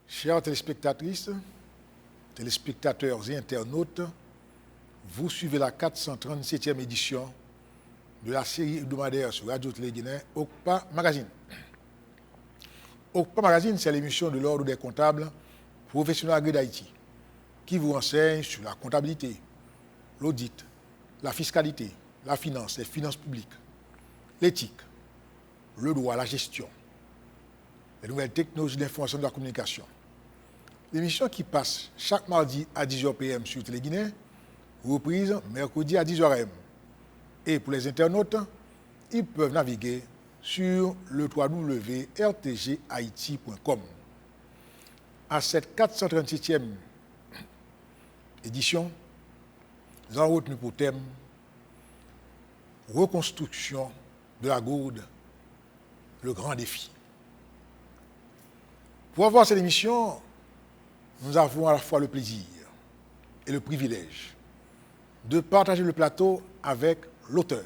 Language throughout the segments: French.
Chères téléspectatrices, téléspectateurs et internautes, vous suivez la 437e édition de la série hebdomadaire sur Radio-Télé Guinée, OCPA Magazine. OCPA Magazine, c'est l'émission de l'Ordre des comptables professionnels agréés d'Haïti qui vous enseigne sur la comptabilité, l'audit, la fiscalité, la finance, les finances publiques, l'éthique, le droit, la gestion, les nouvelles technologies d'information et de la communication. L'émission qui passe chaque mardi à 10h PM sur Télé Guinée, reprise mercredi à 10h AM. Et pour les internautes, ils peuvent naviguer sur le www.rtghaiti.com. À cette 437e édition, nous avons retenu pour thème reconstruction de la gourde, le grand défi. Pour avoir cette émission, nous avons à la fois le plaisir et le privilège de partager le plateau avec l'auteur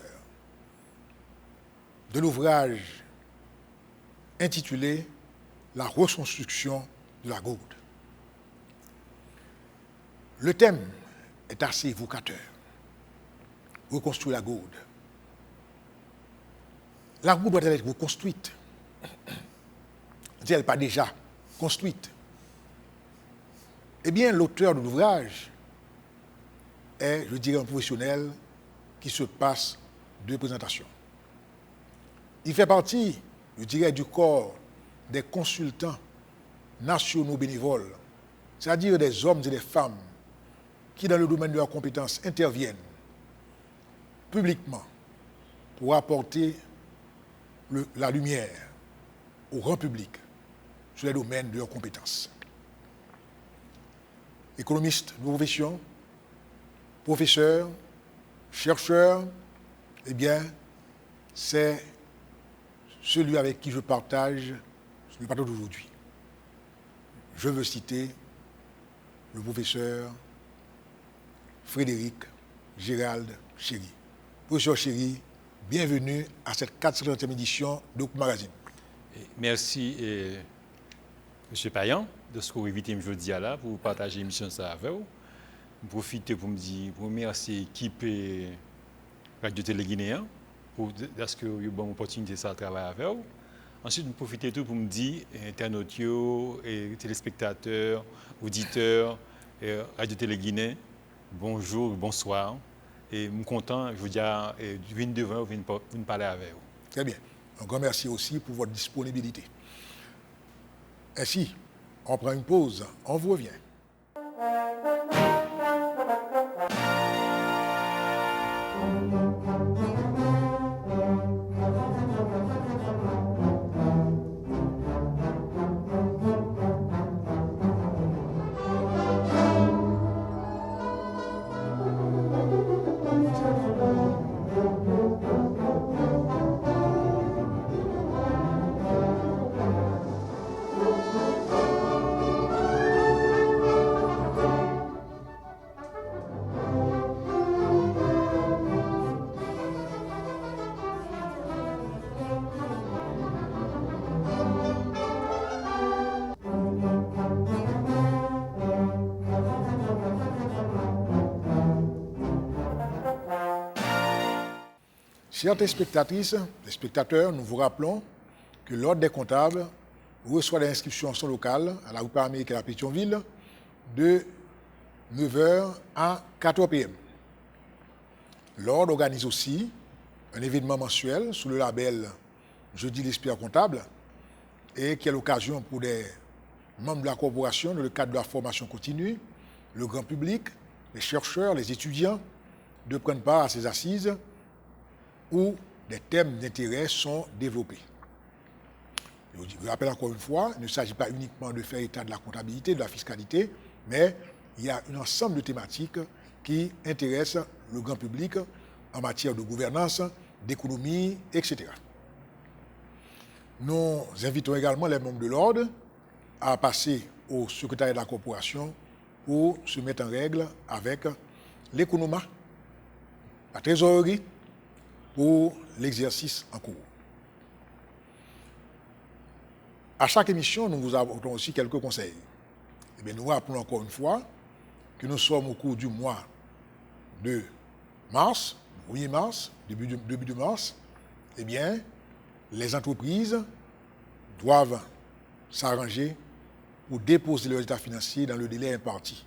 de l'ouvrage intitulé « La reconstruction de la gourde ». Le thème est assez évocateur. Reconstruire la gourde. La gourde doit être reconstruite. Elle n'est pas déjà construite. Eh bien, l'auteur de l'ouvrage est, je dirais, un professionnel qui se passe de présentation. Il fait partie, je dirais, du corps des consultants nationaux bénévoles, c'est-à-dire des hommes et des femmes qui, dans le domaine de leurs compétences, interviennent publiquement pour apporter la lumière au grand public sur les domaines de leurs compétences. Économiste de profession, professeur, chercheur, eh bien, c'est celui avec qui je partage le plateau d'aujourd'hui. Je veux citer le professeur Frédéric Gérald Chéry. Professeur Chéry, bienvenue à cette 430e édition d'OCPA Magazine. Merci, M. Payan, de ce que vous invitez aujourd'hui là pour partager l'émission avec vous. Je profite pour me dire, pour remercier l'équipe Radio-Télé Guinéen pour ce que vous avez une bonne opportunité de travailler avec vous. Ensuite, je profite tout pour me dire, internautes, et téléspectateurs, auditeurs, Radio-Télé Guinée, bonjour, bonsoir. Et je suis content, je vous dis, de venir devant vous, de parler avec vous. Très bien. Un grand merci aussi pour votre disponibilité. Ainsi, on prend une pause, on vous revient. Chères téléspectatrices, les spectateurs, nous vous rappelons que l'Ordre des comptables reçoit les inscriptions en son local à la rue Par-Amérique à Pétionville de 9h à 4h PM. L'Ordre organise aussi un événement mensuel sous le label Jeudi l'expert comptable et qui est l'occasion pour des membres de la corporation, dans le cadre de la formation continue, le grand public, les chercheurs, les étudiants, de prendre part à ces assises où des thèmes d'intérêt sont développés. Je rappelle encore une fois, il ne s'agit pas uniquement de faire état de la comptabilité, de la fiscalité, mais il y a un ensemble de thématiques qui intéressent le grand public en matière de gouvernance, d'économie, etc. Nous invitons également les membres de l'ordre à passer au secrétariat de la corporation pour se mettre en règle avec l'économat, la trésorerie, pour l'exercice en cours. À chaque émission, nous vous apportons aussi quelques conseils. Eh bien, nous rappelons encore une fois que nous sommes au cours du mois de mars, 1er mars, début de mars. Eh bien, les entreprises doivent s'arranger pour déposer leurs états financiers dans le délai imparti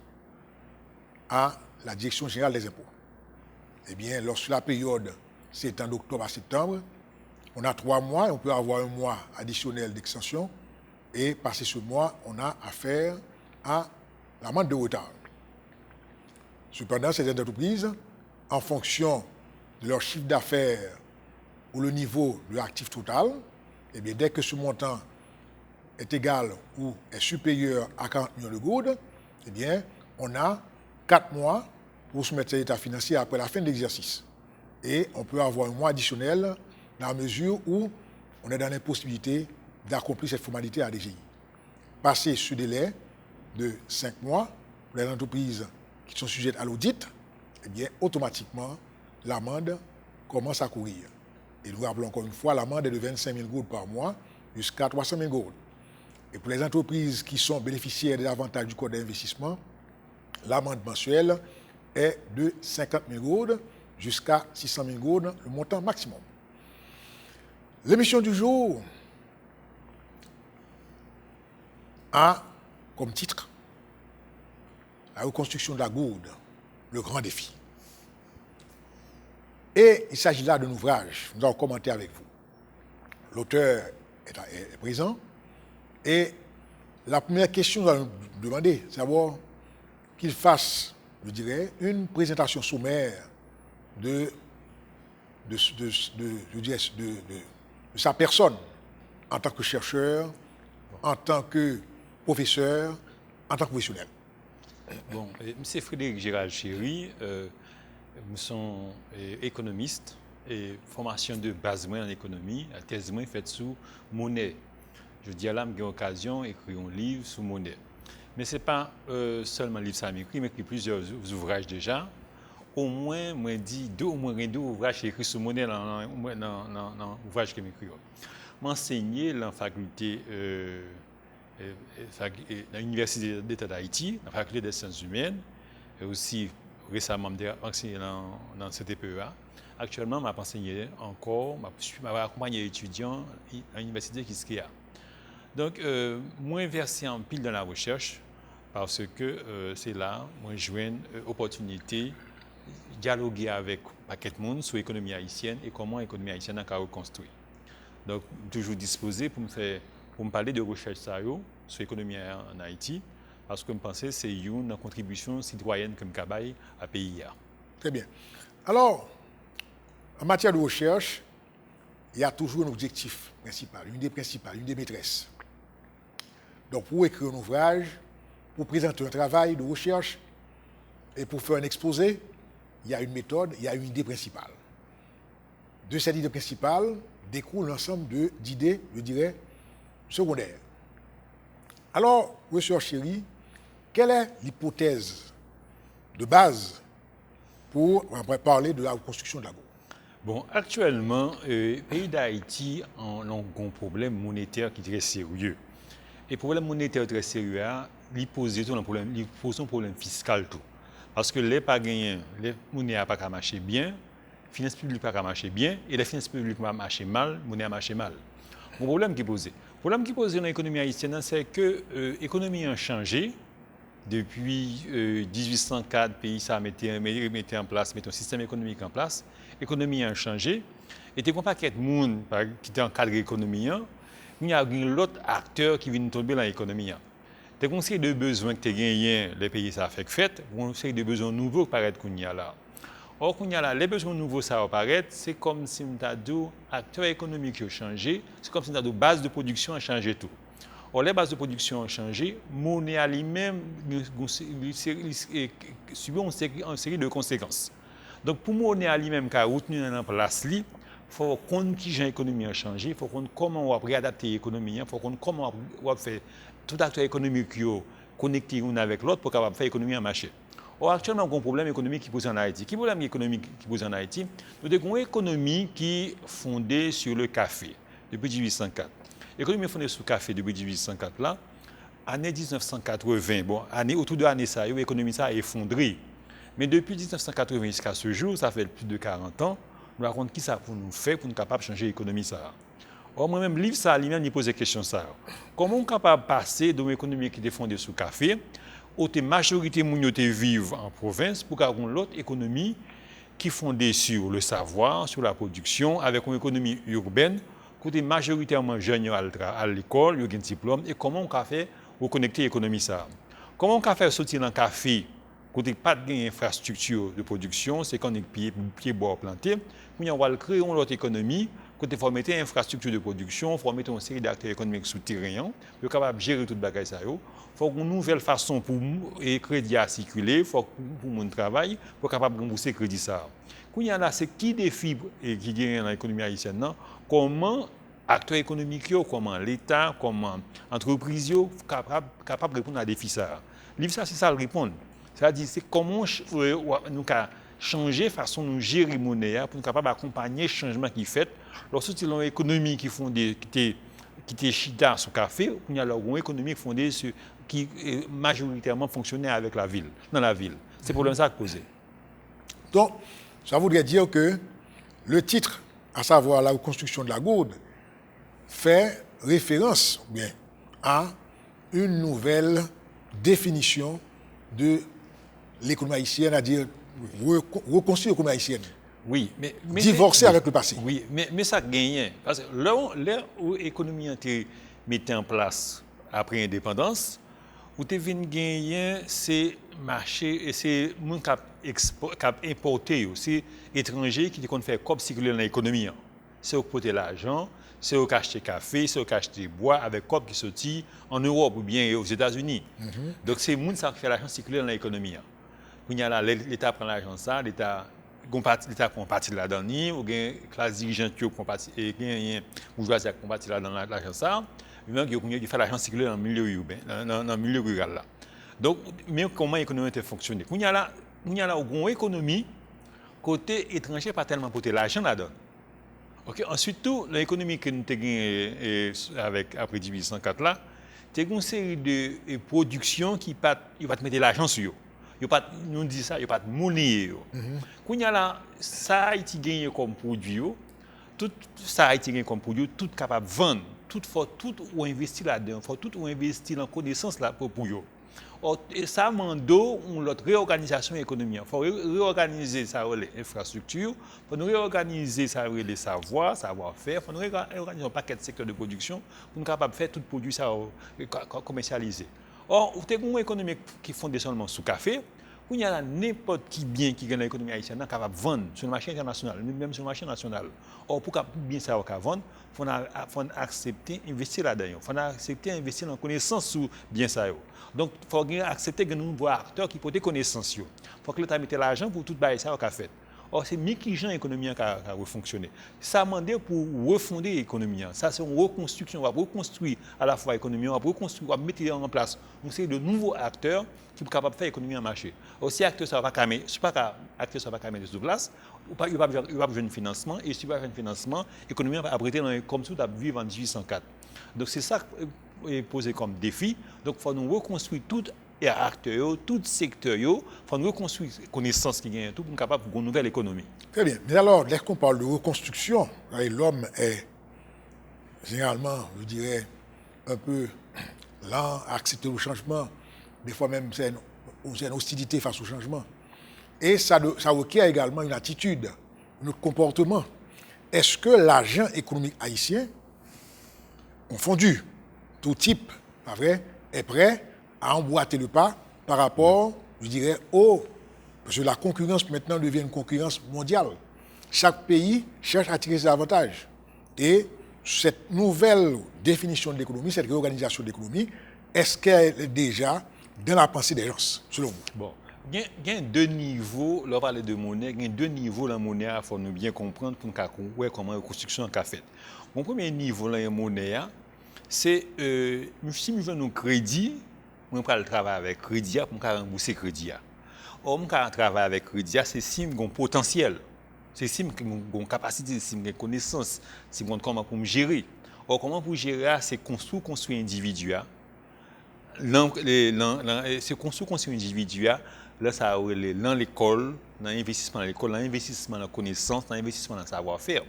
à la Direction générale des impôts. Eh bien, lorsque la période s'étend d'octobre à septembre, on a 3 mois et on peut avoir un mois additionnel d'extension. Et passé ce mois, on a affaire à l'amende de retard. Cependant, ces entreprises, en fonction de leur chiffre d'affaires ou le niveau de l'actif total, eh bien, dès que ce montant est égal ou est supérieur à 40 millions de goudes, eh bien, on a 4 mois pour soumettre cet état financier après la fin de l'exercice. Et on peut avoir un mois additionnel dans la mesure où on est dans l'impossibilité d'accomplir cette formalité à la DGI. Passer ce délai de 5 mois pour les entreprises qui sont sujettes à l'audit, eh bien, automatiquement, l'amende commence à courir. Et nous rappelons encore une fois, l'amende est de 25 000 goudes par mois jusqu'à 300 000 goudes. Et pour les entreprises qui sont bénéficiaires des avantages du code d'investissement, l'amende mensuelle est de 50 000 goudes jusqu'à 600 000 goudes, le montant maximum. L'émission du jour a comme titre la reconstruction de la gourde, le grand défi. Et il s'agit là d'un ouvrage, nous allons commenter avec vous. L'auteur est présent et la première question que nous allons nous demander, c'est savoir qu'il fasse, je dirais, une présentation sommaire de sa personne en tant que chercheur, en tant que professeur, en tant que professionnel. Bon, M. Frédéric Gérald Chéry, nous sommes économistes et formation de base en économie, la thèse faite sous monnaie. Je dis à l'âme j'ai l'occasion d'écrire un livre sous monnaie. Mais ce n'est pas seulement un livre ça m'écrit, mais écrit plusieurs ouvrages déjà. Au moins, moi dit deux ouvrages écrits sous monnaie dans l'ouvrage que m'écrit. M'enseigner dans la faculté dans l'Université d'État d'Haïti, dans la faculté des sciences humaines, et aussi récemment enseigné dans le CTPEA. Actuellement, je enseigné encore, je accompagné les étudiants à l'Université Kiskeya. Donc, moi, versé en pile dans la recherche, parce que c'est là où je joue une opportunité de dialoguer avec un paquet de monde sur l'économie haïtienne et comment l'économie haïtienne a reconstruit. Donc, toujours disposé pour me parler de recherche sur l'économie en Haïti, parce que je pense que c'est une contribution citoyenne que je fais à pays. Très bien. Alors, en matière de recherche, il y a toujours un objectif principal, une idée principale, une idée maîtresse. Donc, pour écrire un ouvrage, pour présenter un travail de recherche et pour faire un exposé, il y a une méthode, il y a une idée principale. De cette idée principale découle l'ensemble d'idées, je dirais, secondaires. Alors, M. Chéry, quelle est l'hypothèse de base pour parler de la reconstruction de la gourde? Bon, actuellement, le pays d'Haïti a un problème monétaire qui est très sérieux. Et le problème monétaire très sérieux, il pose un problème fiscal tout. Parce que les pas gagnants, les monnaies n'ont pas marché bien, les finances publiques n'ont pas marché bien, et les finances publiques ont marché mal, les monnaies ont marché mal. Le problème qui est posé. Le problème qui est posé dans l'économie haïtienne, c'est que l'économie a changé. Depuis 1804, le pays a mis en place, un système économique en place. L'économie a changé. Et tu comprends qu'il y a des gens qui sont en cadre économique, il y a l'autre acteur qui vient tomber dans l'économie. Tu conseilles de besoins que tu as gagnés, les pays ça fait fait, tu conseilles de besoins nouveaux qui paraissent qu'on y a là. Or, qu'on y a là, les besoins nouveaux ça apparaît, c'est comme si on a dit acteurs économiques ont changé, c'est comme si on a dit base de production a changé tout. Or, les bases de production ont changé, monnaie à lui-même subit une série de conséquences. Donc, pour monnaie à lui-même qui a retenu en place, il faut qu'on qui l'économie a changé, il faut qu'on comment on va réadapter l'économie, il faut qu'on comment on va faire tout acteur économique qui connecté l'un avec l'autre pour capable faire l'économie en marché. Or, actuellement, on a un problème économique qui pose en Haïti. Quel problème économique qui pose en Haïti? Nous avons une économie qui est fondée sur le café depuis 1804. L'économie fondée sur le café depuis 1804 là, année 1980, bon, autour de l'année ça, l'économie ça a effondré. Mais depuis 1980 jusqu'à ce jour, ça fait plus de 40 ans, nous racontons qui ça pour nous faire pour nous capables de changer l'économie ça. Or, moi-même, livre ça, lui-même, il pose des questions ça. Comment on est capable de passer d'une économie qui est fondée sur le café, où la majorité de gens vivent en province, pour avoir l'autre économie qui est fondée sur le savoir, sur la production, avec une économie urbaine, où les majoritairement jeunes à l'école, ils ont un diplôme, et comment on peut faire pour connecter l'économie ça. Comment on peut faire sortir dans le café, quand il n'y a pas d'infrastructure de production, c'est quand on est pied bois planté, on va créer une autre économie. Quand il faut mettre une infrastructure de production, il faut mettre une série d'acteurs économiques souterrains, pour être capable de gérer tout le bagage. Il faut une nouvelle façon pour les crédits à circuler, il faut pour mon travail, pour être capable de rembourser le crédit. Quand il y a là, c'est qui défi qui gagne dans l'économie haïtienne, comment acteurs économiques, comment l'État, comment l'entreprise sont capables de répondre à des défis. Le livre, c'est ça le répondre. C'est-à-dire, c'est comment nous changer la façon de nous gérer la monnaie pour être capable d'accompagner le changement qui est fait. Lorsque une économie qui est chita sur le café, il y a une économie qui majoritairement fonctionnait avec la ville, dans la ville. C'est le problème ça qui posé. Donc, ça voudrait dire que le titre, à savoir la reconstruction de la gourde, fait référence bien à une nouvelle définition de l'économie haïtienne, c'est-à-dire reconstruire l'économie haïtienne. Oui, mais divorcer avec le passé. Oui, mais ça gagne. Parce que là où l'économie a été mise en place après l'indépendance, où tu viens gagner, c'est marché et c'est les gens qui importé, c'est étrangers qui ont fait comme circuler dans l'économie. C'est eux qui portent l'argent, c'est eux qui achètent le café, c'est eux qui achètent le bois avec quoi qui sortit en Europe ou bien aux États-Unis. Donc c'est les gens qui fait l'argent circuler dans l'économie. L'État prend l'argent ça, l'État prend partie là-dedans, ou bien classe dirigeante qui prend partie et bien bourgeoisie qui prend partie là-dedans l'argent ça, même qui fait l'argent circuler dans le milieu urbain, dans le milieu rural là. Donc mais comment l'économie a fonctionné? Il y a là une économie côté étranger pas tellement porter l'argent là-dedans. OK, ensuite tout l'économie que nous avons avec après 1804 là, c'est une série de production qui va te mettre l'argent sur eux. Nous disons ça, il n'y a pas de monnaie. Quand il y a là, ça a été gagné comme produit, tout ça a été gagné comme produit, tout capable de vendre, tout ou investir là-dedans, il faut tout ou investir dans la connaissance là pour eux. Et ça demande une réorganisation économique. Il faut réorganiser l'infrastructure, il faut réorganiser les savoir-faire, il faut réorganiser un paquet de secteurs de production pour être capable de faire tout produit commercialisé. Or, vous avez une économie qui est fondée seulement sur le café, où il y a n'importe qui bien qui gagne l'économie haïtienne capable de vendre sur le marché international, même sur le marché national. Or, pour bien savoir qu'à vendre, il faut accepter d'investir là-dedans. Il faut accepter d'investir dans la connaissance sur bien ça. Donc, il faut accepter que nous voyons acteurs qui portent des connaissances. Il faut que l'État mette l'argent pour tout bailler ça au café. Or, c'est l'économie économique qui a fonctionné. Ça a demandé pour refonder l'économie. Ça, c'est une reconstruction. On va reconstruire à la fois l'économie, on va reconstruire, on va mettre en place une série de nouveaux acteurs qui sont capables de faire l'économie en marché. Or, si acteurs ne sont pas capables de se place, il va avoir besoin de financement. Et si il va avoir un financement, l'économie va abriter comme ça, vivre en 1804. Donc, c'est ça qui est posé comme défi. Donc, il faut nous reconstruire tout acteurs, tout secteur, il faut nous reconstruire les connaissances qui gagnent tout pour être capable de une nouvelle économie. Très bien. Mais alors, dès qu'on parle de reconstruction, l'homme est généralement, je dirais, un peu lent à accepter le changement. Des fois même, c'est une hostilité face au changement. Et ça requiert également une attitude, un comportement. est-ce que l'agent économique haïtien, confondu, tout type, pas vrai, est prêt à emboîter le pas par rapport, je dirais, parce que la concurrence maintenant devient une concurrence mondiale. Chaque pays cherche à tirer ses avantages. Et cette nouvelle définition de l'économie, cette réorganisation de l'économie, est-ce qu'elle est déjà dans la pensée des gens, selon vous? Bon, il y a deux niveaux, là on parle de monnaie, il y a deux niveaux dans la monnaie, il faut nous bien comprendre pour nous voir comment la construction est faite. Mon premier niveau dans la monnaie, c'est si nous avons un crédit, on peut travailler avec crédit pour rembourser crédit. Or, on travaille avec crédit, c'est si on a un potentiel, c'est si on a une capacité, si on a une connaissance, si on a comment pour gérer. Or, comment pour gérer, c'est construire individuel. C'est construire individuel. Là, ça a dans l'école, dans l'investissement dans l'école, dans l'investissement dans la connaissance, dans l'investissement dans le savoir-faire.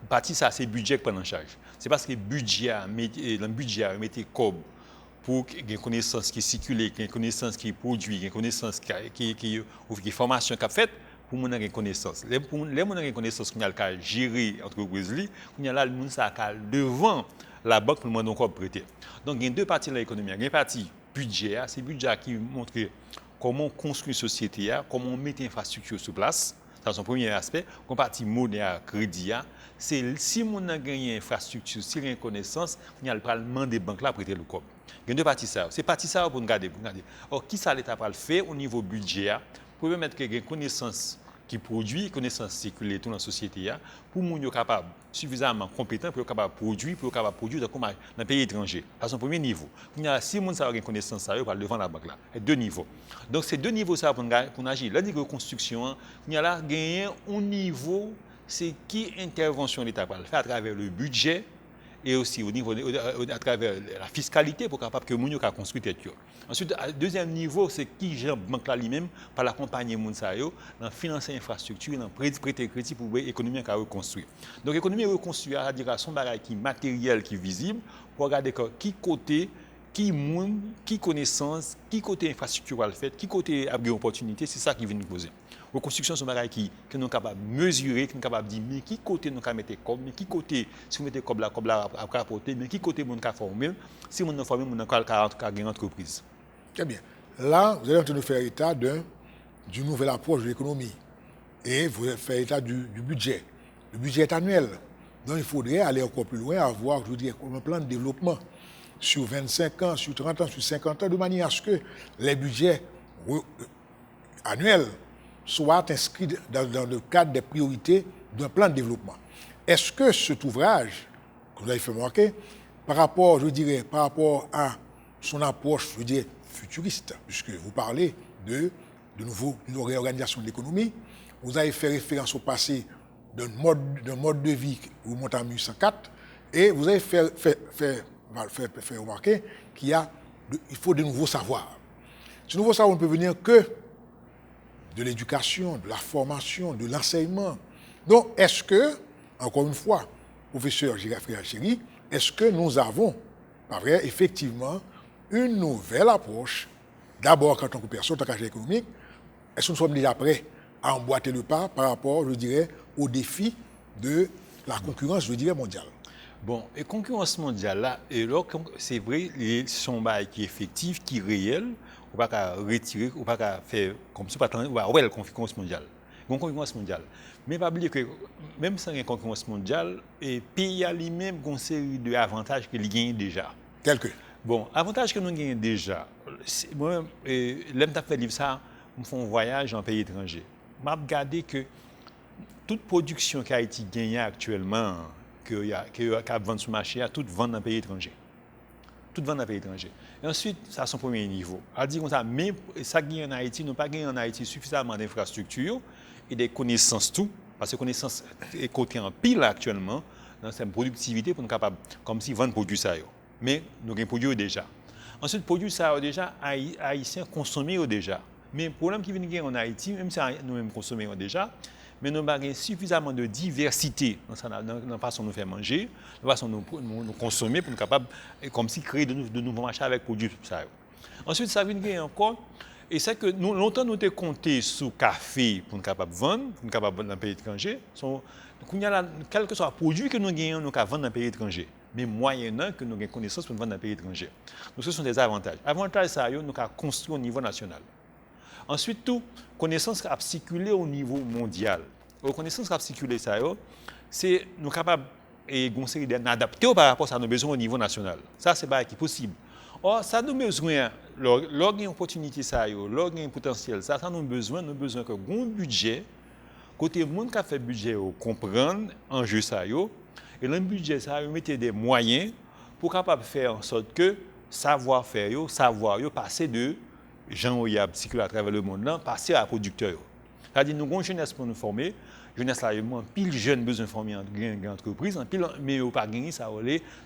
Partie ça, c'est le budget qui prend en charge. C'est parce que le budget, mettez comme pour qu'il y ait une connaissance qui circule, qu'il y ait une connaissance qui produit, qu'il y ait une connaissance qui formation qui a faite, pour nous avoir une connaissance. Les gens ont une connaissance qu'on a gérer l'entreprise, on a là le monde ça devant la banque pour demander encore prêter. Donc il y a deux parties de l'économie. Il y a une partie budget, c'est le budget qui montre comment on construit une société, comment on met l'infrastructure sur place. C'est son premier aspect. Une partie monnaie, crédit, c'est si on a gagné infrastructure, si on a une connaissance, on a le parlement des banques là prêter le corps. Il y a deux parties ça. C'est partie ça pour nous garder. Or qui ça l'État va le faire au niveau budget pour permettre qu'il y ait une connaissance qui produit, connaissance circulée dans la société, pour que nous soyons capables, suffisamment compétents pour être capables de produire, dans le pays étranger. À son premier niveau. Si nous avons une connaissance, ça va devant la banque là. Il y a deux niveaux. Donc, ces deux niveaux ça pour agir. Là, la construction, il y a là gagné un niveau, c'est qui intervention l'État va le faire à travers le budget et aussi au niveau à travers la fiscalité pour capable que nous puissions construire tête. Ensuite, deuxième niveau, c'est qui gère banque là lui-même par l'accompagner moun sa yo dans financer l'infrastructure, dans prêter crédit pour l'économie à reconstruire. Donc l'économie reconstruire à dire son bagage qui matériel qui visible pour regarder qui côté qui moun, qui connaissance, qui côté infrastructure va le faire, qui côté abri opportunité, c'est ça qui vient nous poser. Reconstruction c'est un bagage qui nous sommes capables de mesurer, qui nous capable de dire mais qui côté nous mettre comme, mais qui côté si vous mettez comme là à apporter, mais qui côté moun ka former, si moun former moun ka gagner entreprise. Très bien. Là, vous allez en train de faire état d'une nouvelle approche de l'économie. Et vous allez faire état du budget. Le budget est annuel. Donc, il faudrait aller encore plus loin, avoir, je veux dire, un plan de développement sur 25 ans, sur 30 ans, sur 50 ans, de manière à ce que les budgets annuels soient inscrits dans le cadre des priorités d'un plan de développement. Est-ce que cet ouvrage, que vous avez fait remarquer, par rapport à son approche, je veux dire, futuriste, puisque vous parlez de réorganisation de l'économie, vous avez fait référence au passé d'un mode de vie qui remonte en 1804, et vous avez fait remarquer qu'il faut de nouveaux savoirs. Ce nouveau savoir ne peut venir que de l'éducation, de la formation, de l'enseignement. Donc, est-ce que, encore une fois, professeur Girafri Alchéri, est-ce que nous avons, pas vrai, effectivement, une nouvelle approche, d'abord en tant que personne, en tant qu'agent économique, est-ce que nous sommes déjà prêts à emboîter le pas par rapport, je dirais, au défi de la concurrence, je dirais, mondiale? Bon, et concurrence mondiale, là, c'est vrai, son bail qui est effectif, qui est réel, on ne peut pas retirer, on ne peut pas faire comme ça, on va la concurrence mondiale. Une concurrence mondiale. Mais pas oublier que même sans une concurrence mondiale, le pays a lui-même une série d'avantages qu'il gagne déjà. Tel que? Bon, avantage que nous gagnons déjà, moi, l'aime fait livre ça, je fais un voyage en pays étranger. Je regarde que toute production qui a été gagnée actuellement, qui a vendu sur le marché, a toute vente dans le pays étranger. Toute vente dans le pays étranger. Et ensuite, ça a son premier niveau. À dire comme ça, mais ça gagne en Haïti, nous pas gagné en Haïti suffisamment d'infrastructures et des connaissances tout, parce que connaissances est côté en pile actuellement dans cette productivité pour nous capables, comme si vendre produit ça. Mais nous avons produit déjà. Ensuite, produit ça déjà, Haïtiens consommer déjà. Mais le problème qui vient en Haïti, même si nous-mêmes consommons déjà, mais nous avons suffisamment de diversité dans la façon de nous faire manger, dans la façon de nous consommer pour nous capables, comme si créer de nouveaux marchés avec produits. Ensuite, ça vient encore, et c'est que longtemps nous avons compté sur le café pour nous capables de vendre, pour nous capables dans le pays étranger. Donc, quel que soit le produit que nous gagnons, nous vendre dans le pays étranger. Mais moyennant que nous avons connaissance pour vendre dans le pays étranger. Donc, ce sont des avantages. Avantages, ça, nous avons construit au niveau national. Ensuite, tout, connaissance qui a circulé au niveau mondial. La connaissance qui a circulé, ça, c'est nous capables d'adapter par rapport à nos besoins au niveau national. Ça, c'est pas possible. Or, ça nous besoin, lorsqu'il y a une opportunité, lorsqu'il y a un potentiel, ça nous besoin que un budget, côté monde qui a fait budget, comprendre enjeu ça, et dans le budget, ça, mettre des moyens pour capable faire en sorte que savoir-faire, savoir, passer de gens qui circulent à travers le monde, passer à producteurs. C'est-à-dire nous avons une jeunesse pour nous former, jeunesse là, pile jeune besoin de former en grande entreprise, mais pas gagner ça,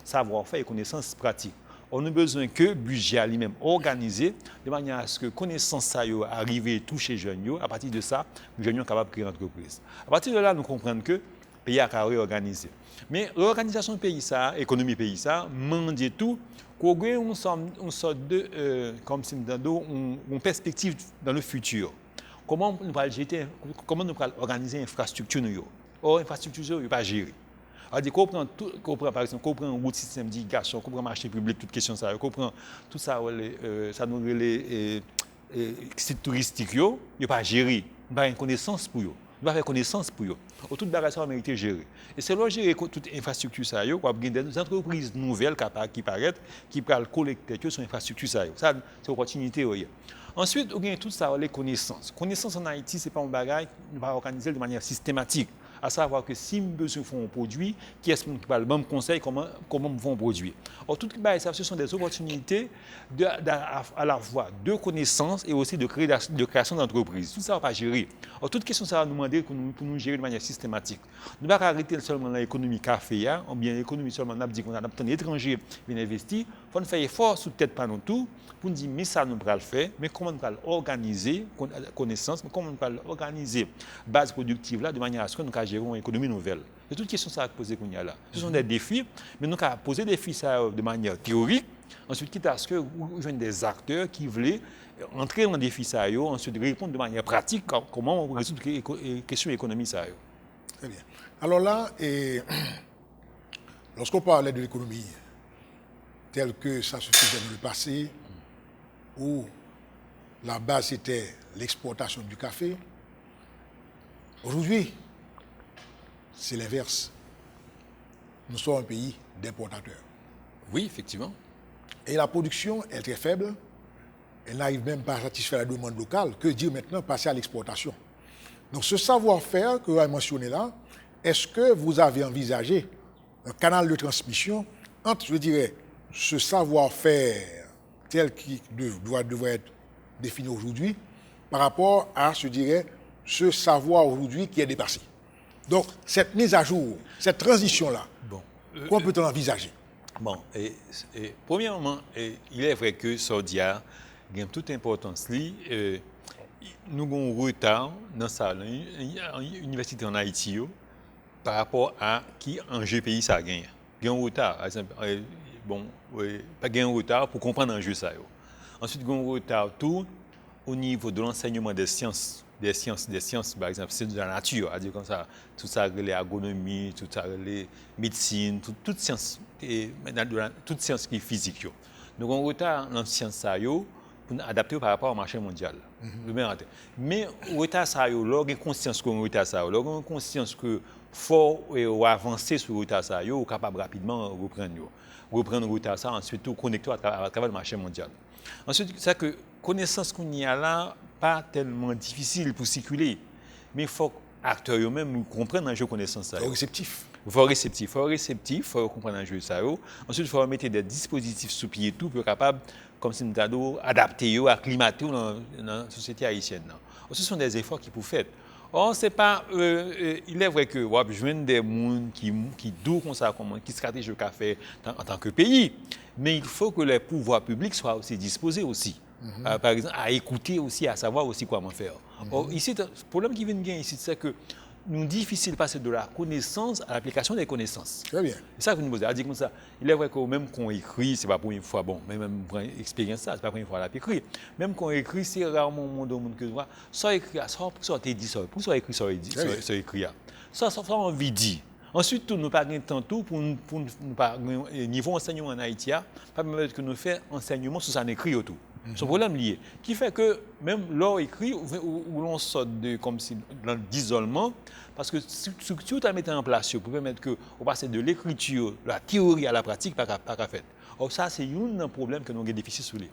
savoir-faire et connaissances pratiques. On a besoin que le budget lui-même organisé de manière à ce que connaissance arrive toucher les jeunes. À partir de ça, les jeunes sont capables de créer une entreprise. À partir de là, nous comprenons que le pays a réorganisé. Mais l'organisation du pays, l'économie du pays, demande tout qu'on ait une sorte de une perspective dans le futur. Comment nous allons organiser l'infrastructure? Or, l'infrastructure n'est pas gérée. Comprend par exemple, comprend un système d'irrigation, comprend marché public, toute question ça, comprend tout ça, ça nous les sites touristiques, il n'est pas géré, il n'y a pas de connaissance pour eux, il n'y a pas de connaissance pour eux. Toute bagage ça mérite gérer. Et c'est là gérer toute infrastructure ça, il y a des entreprises nouvelles qui paraissent, qui peuvent collecter sur l'infrastructure ça, c'est une opportunité. Ensuite, il y a tout ça, les connaissances. Connaissances en Haïti, ce n'est pas un bagage qui va organiser de manière systématique. À savoir que si nous besoin de un produit, qui est-ce qui va le même conseil, comment nous faisons un produit. Or, toutes les ça, ce sont des opportunités à la fois de connaissances et aussi de création d'entreprises. Tout ça, on ne va pas gérer. Or, toute question, ça va nous demander pour nous gérer de manière systématique. Nous ne pouvons pas arrêter seulement l'économie café, ou bien l'économie seulement, on a dit qu'on a un étranger qui vient investir. Il faut faire effort sous tête par nous tout pour nous dire, mais ça, nous allons le faire, mais comment nous allons organiser connaissance, comment nous allons organiser base productive là, de manière à ce que nous allons gérer une économie nouvelle. C'est toute question ça à poser qu'on y a là. Ce sont des défis, mais nous allons poser des défis ça de manière théorique. Ensuite, quitte à ce que vous avez des acteurs qui veulent entrer dans des défis ça, ensuite répondre de manière pratique comment on résout les questions économiques ça. Très bien. Alors là, lorsqu'on parlait de l'économie telle que ça se faisait dans le passé, où la base était l'exportation du café, aujourd'hui, c'est l'inverse. Nous sommes un pays d'importateurs. Oui, effectivement. Et la production est très faible. Elle n'arrive même pas à satisfaire la demande locale. Que dire maintenant passer à l'exportation? Donc ce savoir-faire que vous avez mentionné là, est-ce que vous avez envisagé un canal de transmission entre, je dirais, ce savoir-faire tel qui devrait être défini aujourd'hui par rapport à, je dirais, ce savoir aujourd'hui qui est dépassé? Donc, cette mise à jour, cette transition-là, comment peut-on envisager? Bon, premièrement, il est vrai que Sordia a toute importance. Nous avons un retard dans ça, l'université en Haïti, par rapport à qui enjeu pays ça gagne. Il y a un retard, par exemple, pas un retard pour comprendre l'enjeu ça. Ensuite, il y a un retard tout au niveau de l'enseignement des sciences, par exemple, c'est de la nature, c'est-à-dire comme ça, tout ça, l'agronomie, tout ça, la médecine, toute science qui est physique. Donc, on retard dans la science pour adapter par rapport au marché mondial. Mais le retard, lorsqu'on a conscience qu'on retard, lorsqu'on a conscience que faut avancer sur le retard, on est capable rapidement reprendre le retard, ensuite tout connecter à travers le marché mondial. Ensuite, c'est que connaissance qu'on y a là, pas tellement difficile pour circuler, mais il faut que les acteurs eux-mêmes comprennent l'enjeu connaissance. Il faut réceptif. Il faut réceptif, il faut comprendre l'enjeu ça. Ensuite, il faut mettre des dispositifs sous pied tout pour être capable, comme si nous avons adapté, acclimaté dans la société haïtienne. Ce sont des efforts qu'il faut faire. Or, c'est pas, il est vrai que je viens des gens qui douent comme ça, qui stratégie le café en tant que pays, mais il faut que les pouvoirs publics soient aussi disposés aussi. Par exemple, à écouter aussi, à savoir aussi comment faire. Or, ici, le problème qui vient de gagner ici, c'est que nous difficile de passer de la connaissance à l'application des connaissances. Très bien. C'est ça que nous posons. C'est-à-dire comme ça, il est vrai que même qu'on écrit, c'est pas pour une fois, bon, même pour expérience ça, c'est pas pour une fois la écrit. Même qu'on écrit, c'est rarement au monde que voit. Ça écrit, ça pour ça t'es dit ça, pour ça écrit, ça écrit. Ça envie dit. Ensuite, nous pas gain temps tout pour nous pas niveau enseignement en Haïti, pas permettre que nous faire enseignement sur ça écrit tout. Ce problème lié, qui fait que même l'or écrit, où l'on sort de comme si dans l'isolement, parce que si tu as mis en place pour permettre que on passe de l'écriture, de la théorie à la pratique, pas fait. Or ça c'est un problème que nous avons déficit sur lui.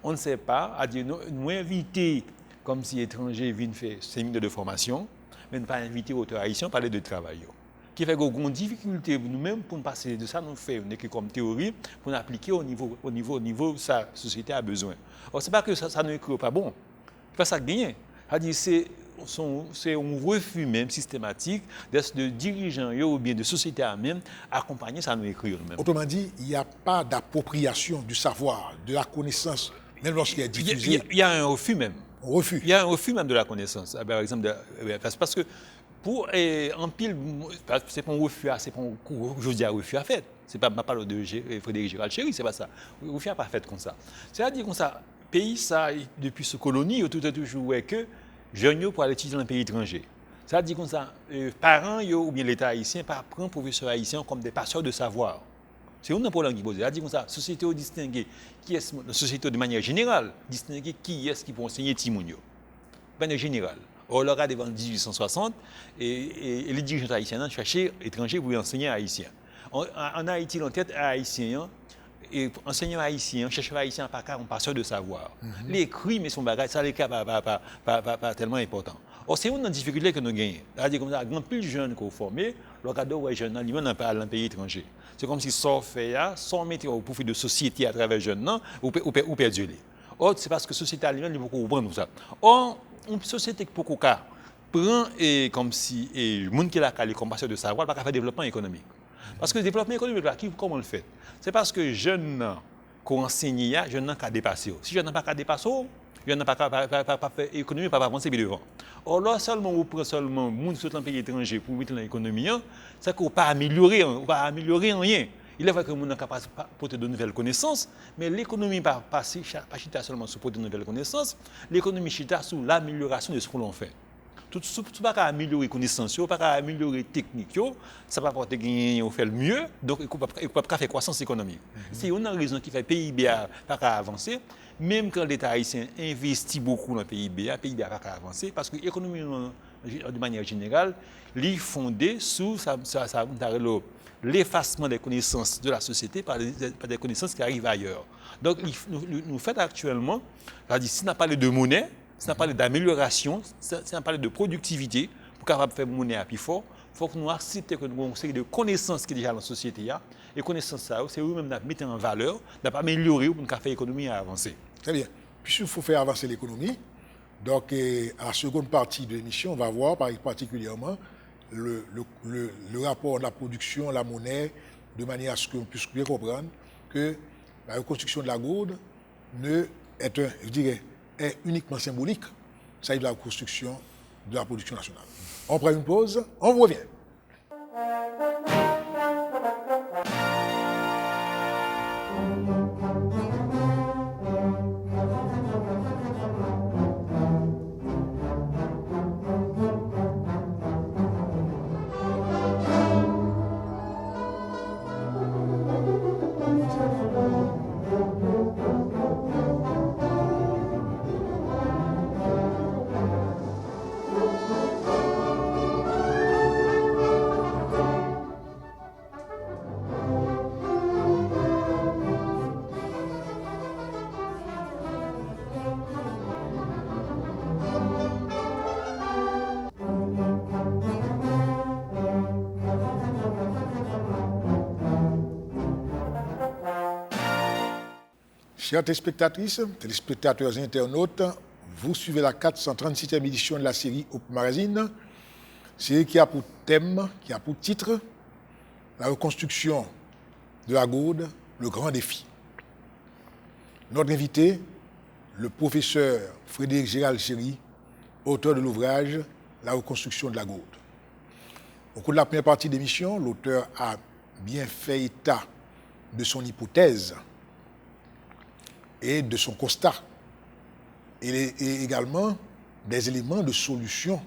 On ne sait pas, à dire nous inviter comme si étrangers viennent faire séminaire de formation, mais ne pas inviter autres haïtiens parler de travail. Qui fait qu'on a une difficulté nous-mêmes pour nous passer de ça, nous faire une écrit comme théorie pour nous appliquer au niveau où sa société a besoin. Or, ce n'est pas que ça ne écrit pas bon, c'est pas ça qui gagne. C'est un refus même systématique de dirigeants ou bien de sociétés à même accompagner ça nous écrit nous-mêmes. Autrement dit, il n'y a pas d'appropriation du savoir, de la connaissance, même lorsqu'il est diffusé. Il y a un refus même. Refus. Il y a un refus même de la connaissance. Par exemple, parce que pour en pile, c'est pas un refus, c'est pas je dis un refus à fait. C'est pas ma parole de Frédéric Gérald Chéry, c'est pas ça. Refus à pas fait comme ça. C'est-à-dire comme ça, pays ça depuis ce colonie, tout a toujours que jeunes pour aller étudier dans un pays étranger. C'est-à-dire comme ça, parents ou bien l'État haïtien pas prendre professeurs haïtiens comme des passeurs de savoir. C'est un problème qui pose. C'est-à-dire comme ça, société distinguer qui est la société de manière générale, distinguer qui est-ce qui peut enseigner Timounio. De manière générale. On l'aura devant 1860 et les dirigeants haïtiens cherchaient étrangers pour enseigner haïtien. En Haïti, en tête haïtien, et enseignants haïtiens, chercheurs haïtiens par cas, on passeur de savoir. Les crimes et son bagage, ça les cas pas tellement important. Or, c'est une difficulté que nous gagnons. C'est-à-dire comme ça, grand plus jeunes qu'on forme, le cadre ouais jeunes, ils vont dans un pays étranger. C'est comme si ça fait sans mettre au profit de société à travers jeunes, ou perdu les. Or, c'est parce que la société allemande, il faut comprendre ça. Or, une société qui prend comme si le monde qui a comme passeur de savoir, pas faire développement économique. Parce que le développement économique, comment on le fait? C'est parce que jeunes qu'on enseigne, jeunes n'ont qu'à dépasser. Si jeunes n'ont pas qu'à dépasser, jeunes n'ont pas faire économie, pas avancer devant. Or là, seulement on prend seulement le monde sur un pays étranger pour mettre dans l'économie, c'est qu'on ne peut pas améliorer rien. Il est vrai que nous sommes capables de porter de nouvelles connaissances, mais l'économie pas chita seulement sur porter de nouvelles connaissances, l'économie chita sur l'amélioration de ce que l'on fait. Tout pas qu'à améliorer les connaissances, pas qu'à améliorer les techniques, ça va porter gagner, on fait le mieux, donc il ne peut pas faire croissance économique. C'est une raison qui fait que le PIB pas qu'à avancer, même quand l'État haïtien investit beaucoup dans le PIB, le PIB pas qu'à avancer, parce que l'économie, de manière générale, est fondée sur l'effacement des connaissances de la société par des connaissances qui arrivent ailleurs. Donc, nous faisons actuellement, c'est-à-dire, si on a parlé de monnaie, si on a parlé d'amélioration, si on a parlé de productivité, pour capable faire monnaie à plus fort, il faut que nous acceptions que nous avons une série de connaissances qui sont déjà dans la société. Et les connaissances, c'est eux-mêmes qui mettent en valeur, qui améliorer pour faire l'économie avancer. Très bien. Puisqu'il faut faire avancer l'économie, donc à la seconde partie de l'émission, on va voir particulièrement le rapport de la production, la monnaie, de manière à ce qu'on puisse bien comprendre que la reconstruction de la gourde est uniquement symbolique. Ça y est de la reconstruction de la production nationale. On prend une pause, on vous revient. Chers téléspectatrices, téléspectateurs et internautes, vous suivez la 436e édition de la série Hope Magazine, série qui a pour thème, qui a pour titre, la reconstruction de la gourde, le grand défi. Notre invité, le professeur Frédéric Gérald Chéry, auteur de l'ouvrage La reconstruction de la gourde. Au cours de la première partie de l'émission, l'auteur a bien fait état de son hypothèse et de son constat, et également des éléments de solution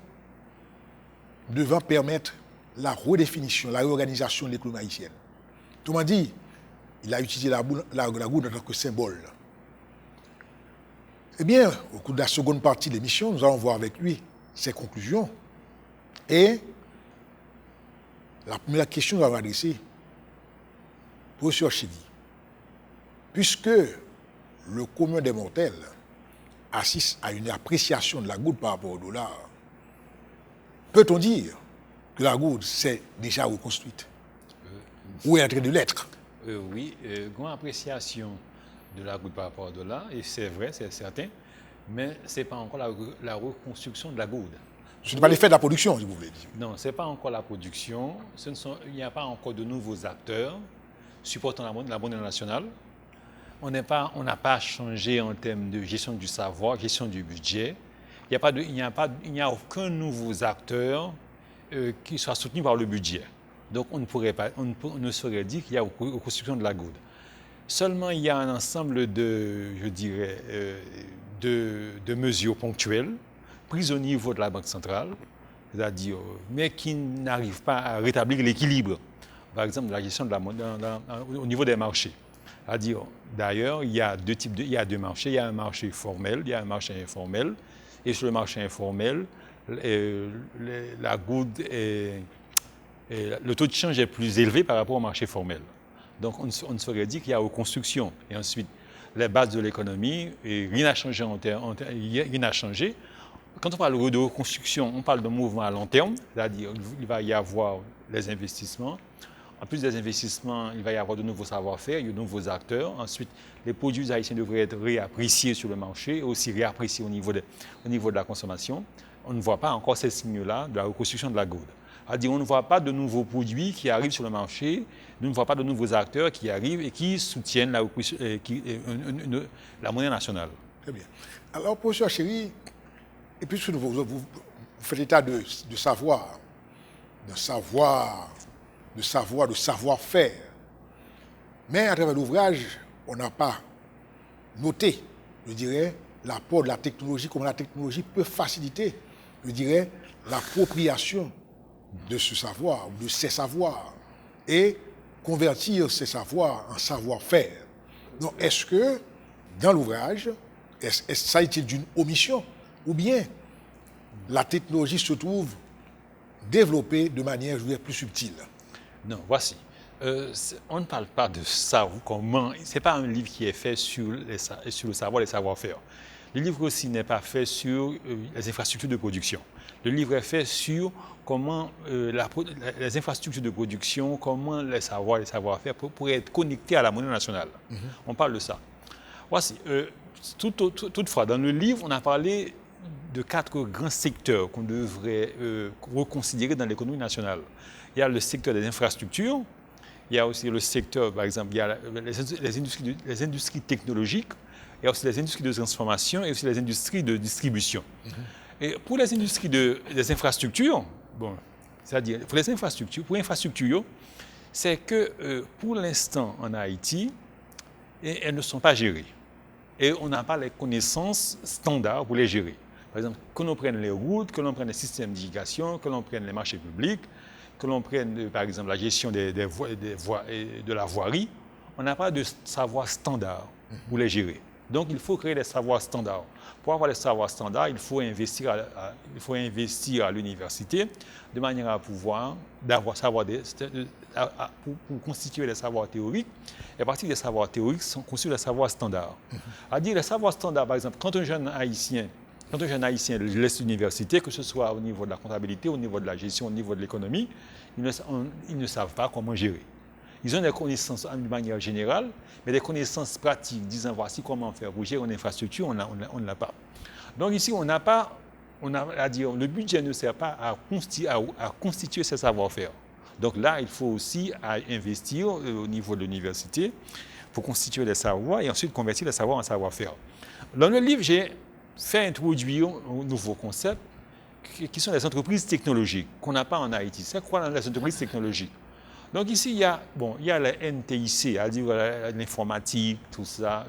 devant permettre la redéfinition, la réorganisation de l'économie haïtienne. Autrement dit, il a utilisé la goutte en tant que symbole. Eh bien, au cours de la seconde partie de l'émission, nous allons voir avec lui ses conclusions. Et la première question que nous allons adresser, professeur Chéri, puisque le commun des mortels assiste à une appréciation de la goutte par rapport au dollar, peut-on dire que la goutte s'est déjà reconstruite ou est en train de l'être? Oui, grande appréciation de la goutte par rapport au dollar, et c'est vrai, c'est certain, mais ce n'est pas encore la reconstruction de la goutte. Ce n'est pas l'effet de la production, si vous voulez dire. Non, ce n'est pas encore la production, il n'y a pas encore de nouveaux acteurs supportant la monnaie nationale. On n'a pas changé en termes de gestion du savoir, gestion du budget. Il n'y a aucun nouveau acteur qui soit soutenu par le budget. Donc on ne saurait dire qu'il y a une reconstruction de la goutte. Seulement il y a un ensemble de mesures ponctuelles prises au niveau de la Banque centrale, c'est-à-dire, mais qui n'arrivent pas à rétablir l'équilibre. Par exemple, la gestion de la monnaie au niveau des marchés. C'est-à-dire, d'ailleurs, il y a deux marchés. Il y a un marché formel, il y a un marché informel. Et sur le marché informel, la goutte le taux de change est plus élevé par rapport au marché formel. Donc, on ne saurait dire qu'il y a reconstruction. Et ensuite, les bases de l'économie, rien n'a changé rien n'a changé. Quand on parle de reconstruction, on parle de mouvement à long terme, c'est-à-dire il va y avoir les investissements. En plus des investissements, il va y avoir de nouveaux savoir-faire, il y a de nouveaux acteurs. Ensuite, les produits haïtiens devraient être réappréciés sur le marché, aussi réappréciés au niveau de la consommation. On ne voit pas encore ces signes-là de la reconstruction de la goutte. C'est-à-dire on ne voit pas de nouveaux produits qui arrivent sur le marché, on ne voit pas de nouveaux acteurs qui arrivent et qui soutiennent la monnaie nationale. Très bien. Alors, professeur Chéri, et puis vous faites état de savoir, de savoir-faire. Mais à travers l'ouvrage, on n'a pas noté, je dirais, l'apport de la technologie, comment la technologie peut faciliter, je dirais, l'appropriation de ce savoir, de ces savoirs, et convertir ces savoirs en savoir-faire. Donc, est-ce que, dans l'ouvrage, ça est-il d'une omission, ou bien la technologie se trouve développée de manière, je dirais, plus subtile? Non, voici. On ne parle pas de ça, comment. Ce n'est pas un livre qui est fait sur le savoir et les savoir-faire. Le livre aussi n'est pas fait sur les infrastructures de production. Le livre est fait sur comment les infrastructures de production, comment les savoirs et les savoir-faire pourraient être connectés à la monnaie nationale. On parle de ça. Voici. Toutefois, dans le livre, on a parlé de 4 grands secteurs qu'on devrait reconsidérer dans l'économie nationale. Il y a le secteur des infrastructures, il y a aussi le secteur, par exemple, il y a les industries technologiques, il y a aussi les industries de transformation et aussi les industries de distribution. Et pour les industries des infrastructures, bon, c'est-à-dire pour les infrastructures, c'est que pour l'instant en Haïti, elles ne sont pas gérées. Et on n'a pas les connaissances standards pour les gérer. Par exemple, que l'on prenne les routes, que l'on prenne les systèmes d'irrigation, que l'on prenne les marchés publics, que l'on prenne, par exemple, la gestion de la voirie, on n'a pas de savoir standard pour les gérer. Donc, il faut créer des savoirs standards. Pour avoir des savoirs standards, il faut investir à l'université de manière à pouvoir pour constituer des savoirs théoriques. Et à partir des savoirs théoriques, sont construits des savoirs standards. C'est-à-dire les savoirs standards, par exemple, quand un jeune haïtien laisse l'université, que ce soit au niveau de la comptabilité, au niveau de la gestion, au niveau de l'économie, ils ne savent pas comment gérer. Ils ont des connaissances de manière générale, mais des connaissances pratiques disant voici comment faire pour gérer une infrastructure, on ne l'a pas. Donc ici, le budget ne sert pas à constituer ces savoir-faire. Donc là, il faut aussi investir au niveau de l'université pour constituer les savoirs et ensuite convertir les savoirs en savoir-faire. Dans le livre, j'ai fait introduire un nouveau concept qui sont les entreprises technologiques qu'on n'a pas en Haïti. C'est quoi les entreprises technologiques? Donc ici, il y a la NTIC, c'est-à-dire l'informatique, tout ça,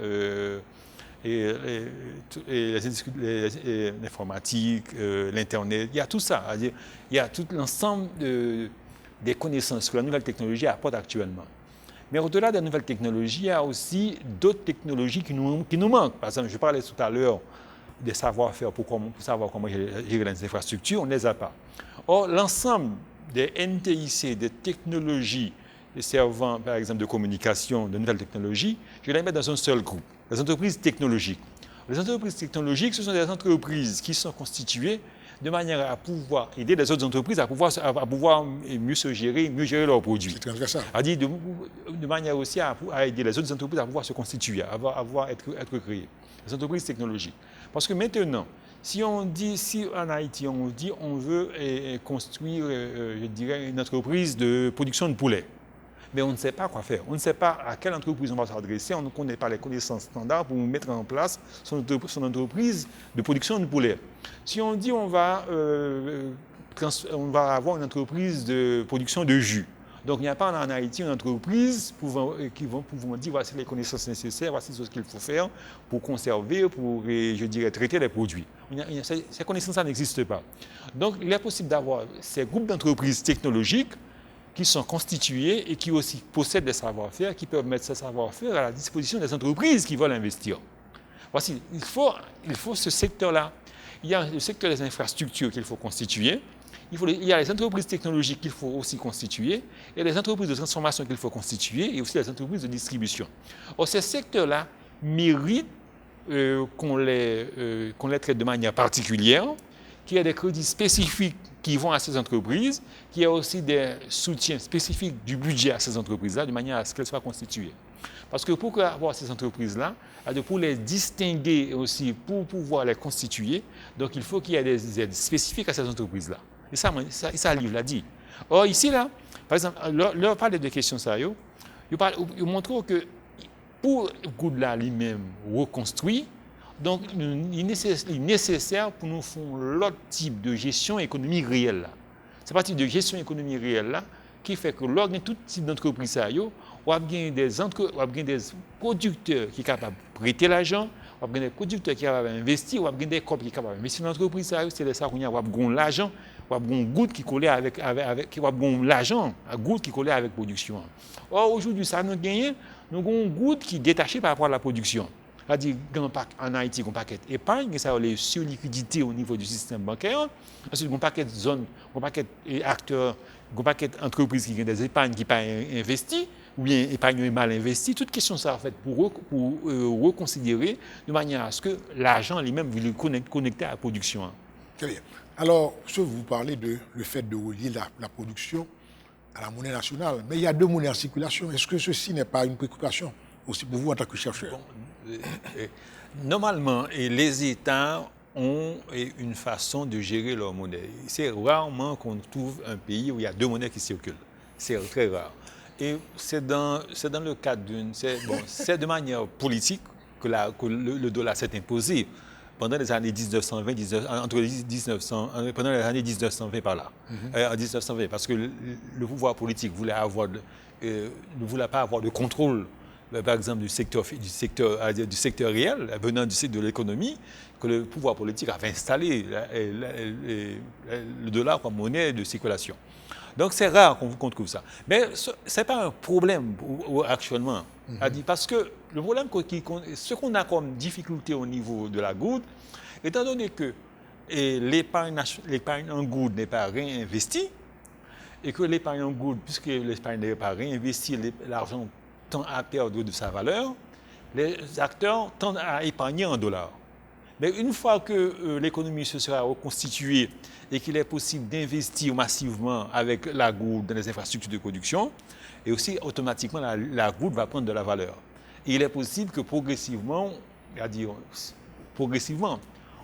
l'informatique, l'Internet, il y a tout ça. Il y a tout l'ensemble des connaissances que la nouvelle technologie apporte actuellement. Mais au-delà des nouvelles technologies, il y a aussi d'autres technologies qui nous manquent. Par exemple, je parlais tout à l'heure des savoir-faire pour savoir comment gérer les infrastructures, on ne les a pas. Or, l'ensemble des NTIC, des technologies servant, par exemple, de communication, de nouvelles technologies, je les mets dans un seul groupe, les entreprises technologiques. Les entreprises technologiques, ce sont des entreprises qui sont constituées de manière à pouvoir aider les autres entreprises à pouvoir mieux se gérer, mieux gérer leurs produits. C'est transversal. C'est-à-dire de manière aussi à aider les autres entreprises à pouvoir se constituer, être créées. Les entreprises technologiques. Parce que maintenant, si en Haïti, on veut construire, je dirais, une entreprise de production de poulet, mais on ne sait pas quoi faire. On ne sait pas à quelle entreprise on va s'adresser, on ne connaît pas les connaissances standards pour mettre en place son entreprise de production de poulet. Si on dit on va avoir une entreprise de production de jus, donc il n'y a pas en Haïti une entreprise qui vont dire voici les connaissances nécessaires, voici ce qu'il faut faire pour conserver, pour, je dirais, traiter les produits. Ces connaissances-là n'existent pas. Donc il est possible d'avoir ces groupes d'entreprises technologiques qui sont constitués et qui aussi possèdent des savoir-faire, qui peuvent mettre ces savoir-faire à la disposition des entreprises qui veulent investir. Voici, il faut ce secteur-là. Il y a le secteur des infrastructures qu'il faut constituer, il y a les entreprises technologiques qu'il faut aussi constituer, et les entreprises de transformation qu'il faut constituer, et aussi les entreprises de distribution. Or, ces secteurs-là méritent qu'on les traite de manière particulière, qu'il y ait des crédits spécifiques qui vont à ces entreprises, qu'il y ait aussi des soutiens spécifiques du budget à ces entreprises-là, de manière à ce qu'elles soient constituées. Parce que pour avoir ces entreprises-là, pour les distinguer aussi, pour pouvoir les constituer, donc il faut qu'il y ait des aides spécifiques à ces entreprises-là. Et ça le livre l'a dit. Or, ici, là, par exemple, leur parler de questions sérieuses, ils montrent que pour Goudla lui-même reconstruit, donc il est nécessaire pour nous faire l'autre type de gestion économique réelle. C'est partie de gestion économique réelle là qui fait que lors de tout type d'entreprise, on a des producteurs qui sont capables de prêter l'argent, on a des producteurs qui sont capables d'investir, on a des corps qui sont capables d'investir dans l'entreprise, c'est ça qu'on a l'argent, on a un goutte qui collait avec l'argent, un goutte qui collait avec la production. Or, aujourd'hui, ça nous gagne, nous avons un goutte qui est détaché par rapport à la production. C'est-à-dire en Haïti, on a un paquet d'épargne, ça a les surliquidités au niveau du système bancaire. Ensuite, on a un paquet de zones, un paquet d'acteurs, un paquet d'entreprises qui ont des épargnes qui ne sont pas investies, ou bien épargne mal investie. Toute question, ça en fait pour reconsidérer de manière à ce que l'argent lui-même il est connecté à la production. Très bien. Alors, vous parlez de le fait de relier la production à la monnaie nationale, mais il y a deux monnaies en circulation. Est-ce que ceci n'est pas une préoccupation aussi pour vous en tant que chercheur? Normalement, les États ont une façon de gérer leur monnaie. C'est rarement qu'on trouve un pays où il y a deux monnaies qui circulent. C'est très rare. Et c'est dans le cadre c'est de manière politique que le dollar s'est imposé pendant les années 1920, pendant les années 1920 par là. En 1920, parce que le pouvoir politique ne voulait pas avoir de contrôle, par exemple, du secteur réel, venant de l'économie, que le pouvoir politique avait installé le dollar comme monnaie de circulation. Donc c'est rare qu'on trouve ça. Mais ce n'est pas un problème actuellement. Parce que le problème, ce qu'on a comme difficulté au niveau de la goutte, étant donné que l'épargne en goutte n'est pas réinvestie, et que l'épargne en goutte, puisque l'épargne n'est pas réinvestie, l'argent tend à perdre de sa valeur, les acteurs tendent à épargner en dollars. Mais une fois que l'économie se sera reconstituée et qu'il est possible d'investir massivement avec la goutte dans les infrastructures de production, et aussi automatiquement la goutte va prendre de la valeur. Et il est possible que progressivement,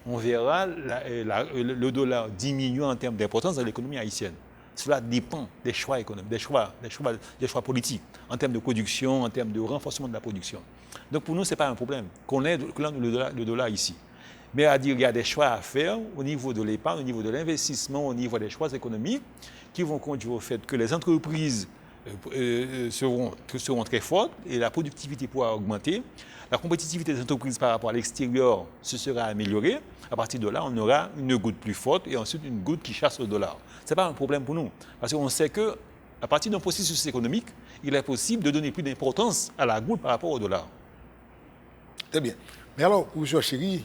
on verra le dollar diminuer en termes d'importance dans l'économie haïtienne. Cela dépend des choix économiques, des choix politiques, en termes de production, en termes de renforcement de la production. Donc pour nous, ce n'est pas un problème qu'on ait le dollar ici. Mais à dire, il y a des choix à faire au niveau de l'épargne, au niveau de l'investissement, au niveau des choix économiques qui vont conduire au fait que les entreprises seront très fortes et la productivité pourra augmenter. La compétitivité des entreprises par rapport à l'extérieur se sera améliorée. À partir de là, on aura une goutte plus forte et ensuite une goutte qui chasse le dollar. Ce n'est pas un problème pour nous. Parce qu'on sait qu'à partir d'un processus économique, il est possible de donner plus d'importance à la goutte par rapport au dollar. Très bien. Mais alors, professeur Chéri,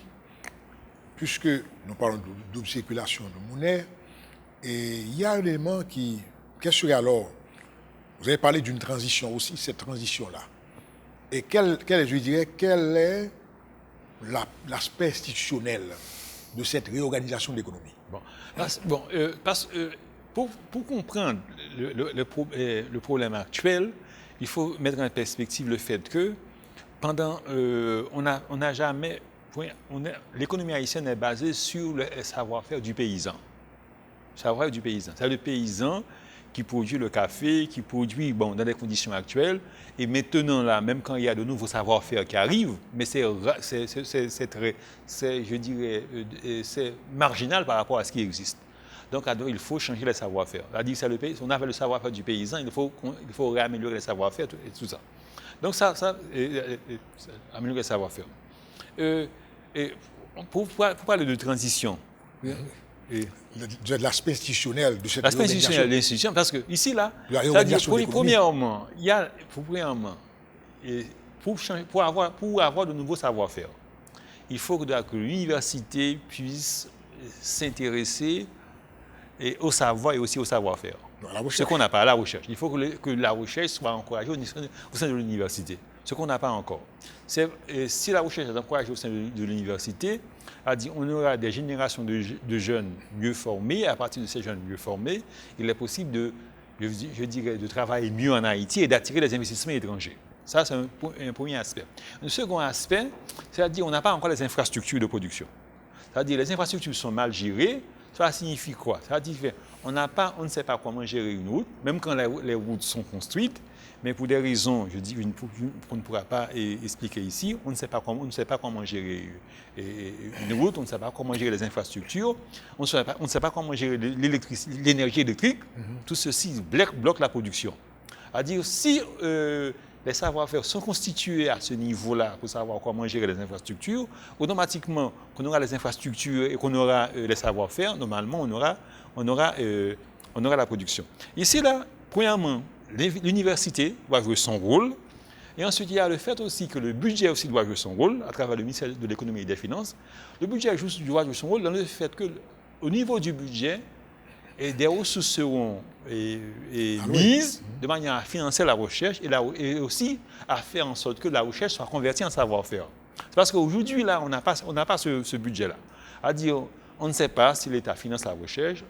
puisque nous parlons de double circulation de monnaie, et il y a un élément quel serait alors, vous avez parlé d'une transition aussi, cette transition-là. Et quel est l'aspect institutionnel de cette réorganisation de l'économie? Pour comprendre le problème actuel, il faut mettre en perspective le fait que l'économie haïtienne est basée sur le savoir-faire du paysan. C'est le paysan qui produit le café, qui produit dans des conditions actuelles. Et maintenant, là, même quand il y a de nouveaux savoir-faire qui arrivent, mais c'est marginal par rapport à ce qui existe. Donc, il faut changer les savoir-faire. On avait le savoir-faire du paysan, il faut réaméliorer les savoir-faire et tout ça. Donc, améliorer les savoir-faire. Pour parler de transition, de l'aspect institutionnel de cette l'aspect institutionnel de l'institution, parce que ici, là, premièrement, pour avoir de nouveaux savoir-faire, il faut que l'université puisse s'intéresser au savoir et aussi au savoir-faire. Ce qu'on n'a pas à la recherche. Il faut que la recherche soit encouragée au sein de l'université. Ce qu'on n'a pas encore. Si la recherche est encouragée au sein de l'université, on aura des générations de jeunes mieux formés. À partir de ces jeunes mieux formés, il est possible de travailler mieux en Haïti et d'attirer des investissements étrangers. Ça, c'est un premier aspect. Un second aspect, c'est-à-dire qu'on n'a pas encore les infrastructures de production. C'est-à-dire les infrastructures sont mal gérées. Ça signifie quoi? C'est-à-dire qu'on ne sait pas comment gérer une route, même quand les routes sont construites, mais pour des raisons, qu'on ne pourra pas expliquer ici, on ne sait pas comment gérer une route, on ne sait pas comment gérer les infrastructures, on ne sait pas comment gérer l'énergie électrique. Tout ceci bloque la production. C'est-à-dire, si les savoir-faire sont constitués à ce niveau-là pour savoir comment gérer les infrastructures, automatiquement, qu'on aura les infrastructures et qu'on aura les savoir-faire, normalement, on aura la production. Ici, là, premièrement, l'université doit jouer son rôle. Et ensuite, il y a le fait aussi que le budget aussi doit jouer son rôle à travers le ministère de l'économie et des finances. Le budget doit jouer son rôle dans le fait qu'au niveau du budget, des ressources seront mises de manière à financer la recherche et aussi à faire en sorte que la recherche soit convertie en savoir-faire. C'est parce qu'aujourd'hui, là, on n'a pas ce budget-là. C'est-à-dire, on ne sait pas si l'État finance la recherche,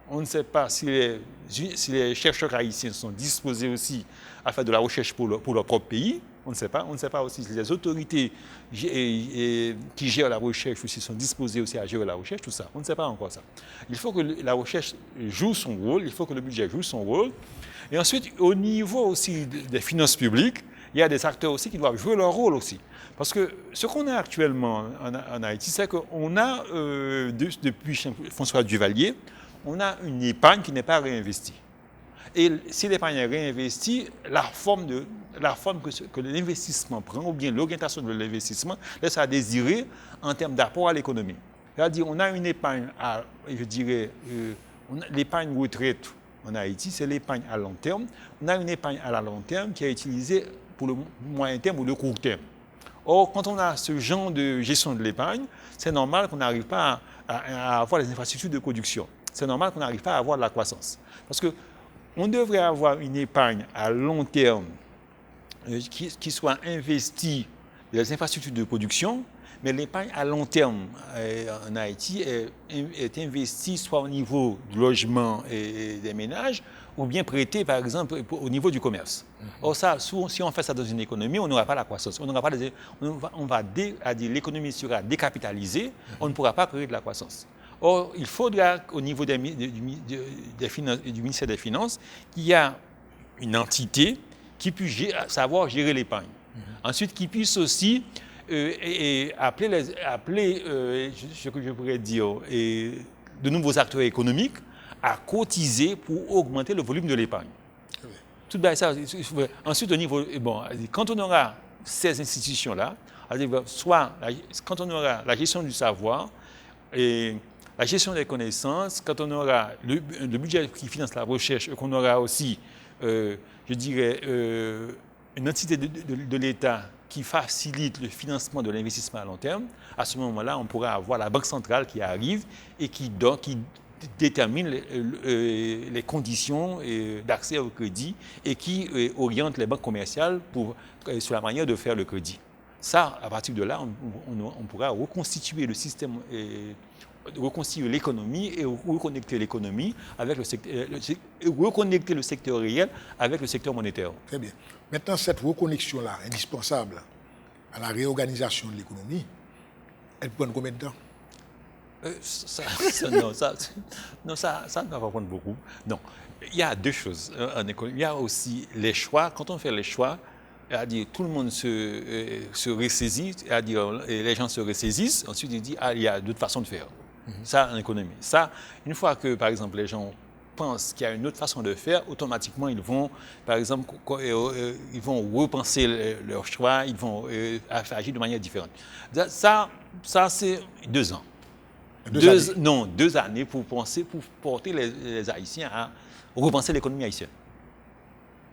on ne sait pas si les chercheurs haïtiens sont disposés aussi à faire de la recherche pour leur propre pays. On ne sait pas. On ne sait pas aussi si les autorités qui gèrent la recherche aussi sont disposées aussi à gérer la recherche, tout ça. On ne sait pas encore ça. Il faut que la recherche joue son rôle, il faut que le budget joue son rôle. Et ensuite, au niveau aussi des finances publiques, il y a des acteurs aussi qui doivent jouer leur rôle aussi. Parce que ce qu'on a actuellement en Haïti, c'est qu'on a, depuis François Duvalier, on a une épargne qui n'est pas réinvestie. Et si l'épargne est réinvestie, la forme que l'investissement prend, ou bien l'orientation de l'investissement, laisse à désirer en termes d'apport à l'économie. C'est-à-dire, on a une épargne, l'épargne retraite en Haïti, c'est l'épargne à long terme. On a une épargne à long terme qui est utilisée pour le moyen terme ou le court terme. Or, quand on a ce genre de gestion de l'épargne, c'est normal qu'on n'arrive pas à avoir les infrastructures de production. C'est normal qu'on n'arrive pas à avoir de la croissance. Parce qu'on devrait avoir une épargne à long terme qui soit investie dans les infrastructures de production, mais l'épargne à long terme en Haïti est investie soit au niveau du logement et des ménages, ou bien prêtée, par exemple, au niveau du commerce. Or, ça, si on fait ça dans une économie, on n'aura pas la croissance. L'économie sera décapitalisée, on ne pourra pas créer de la croissance. Or, il faudra, au niveau du ministère des Finances, qu'il y ait une entité qui puisse savoir gérer l'épargne. Ensuite, qui puisse aussi appeler ce que je pourrais dire, de nouveaux acteurs économiques à cotiser pour augmenter le volume de l'épargne. Oui. Tout ça. Ensuite, au niveau, quand on aura ces institutions-là, soit quand on aura la gestion du savoir et la gestion des connaissances, quand on aura le budget qui finance la recherche, et qu'on aura aussi, je dirais, une entité de l'État qui facilite le financement de l'investissement à long terme, à ce moment-là, on pourra avoir la Banque centrale qui arrive et qui détermine les conditions d'accès au crédit et qui oriente les banques commerciales sur la manière de faire le crédit. Ça, à partir de là, on pourra reconstituer le système, reconstituer l'économie et reconnecter l'économie avec reconnecter le secteur réel avec le secteur monétaire. Très bien. Maintenant, cette reconnexion-là, indispensable à la réorganisation de l'économie, elle prend combien de temps? Ça ne va pas prendre beaucoup. Non, il y a deux choses en économie. Il y a aussi les choix. Quand on fait les choix, c'est-à-dire tout le monde se ressaisit, c'est-à-dire les gens se ressaisissent. Ensuite, ils disent il y a d'autres façons de faire. Ça, en économie. Ça, une fois que, par exemple, les gens pensent qu'il y a une autre façon de faire, automatiquement, ils vont, par exemple, ils vont repenser leurs choix, ils vont agir de manière différente. Ça c'est 2 ans. 2 années pour porter les Haïtiens à repenser l'économie haïtienne.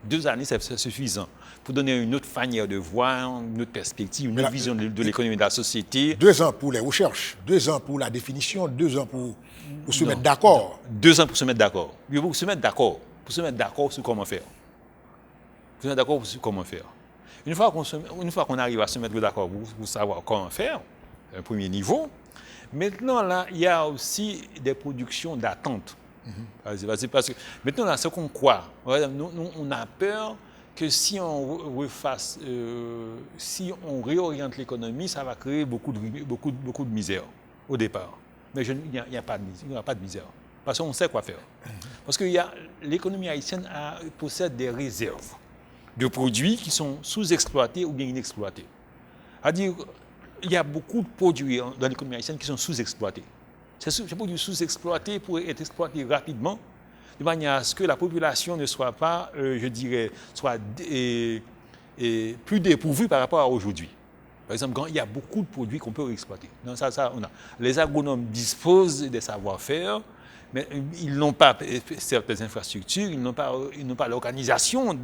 2 années, c'est suffisant pour donner une autre manière de voir, une autre perspective, une autre vision de l'économie de la société. 2 ans pour les recherches, 2 ans pour la définition, 2 ans pour se mettre d'accord. 2 ans pour se mettre d'accord. Pour se mettre d'accord sur comment faire. Une fois qu'on arrive à se mettre d'accord pour savoir comment faire, un premier niveau, maintenant là, il y a aussi des productions d'attente. Parce que maintenant là, ce qu'on croit, on a peur que si on réoriente l'économie, ça va créer beaucoup de misère au départ. Mais il n'y aura pas de misère. Parce qu'on sait quoi faire. Parce que l'économie haïtienne possède des réserves de produits qui sont sous-exploités ou bien inexploités. C'est-à-dire, il y a beaucoup de produits dans l'économie haïtienne qui sont sous-exploités. Ces produits sous-exploités pourraient être exploités rapidement, de manière à ce que la population ne soit pas, plus dépourvue par rapport à aujourd'hui. Par exemple, il y a beaucoup de produits qu'on peut exploiter. Donc les agronomes disposent des savoir-faire, mais ils n'ont pas certaines infrastructures, ils n'ont pas l'organisation,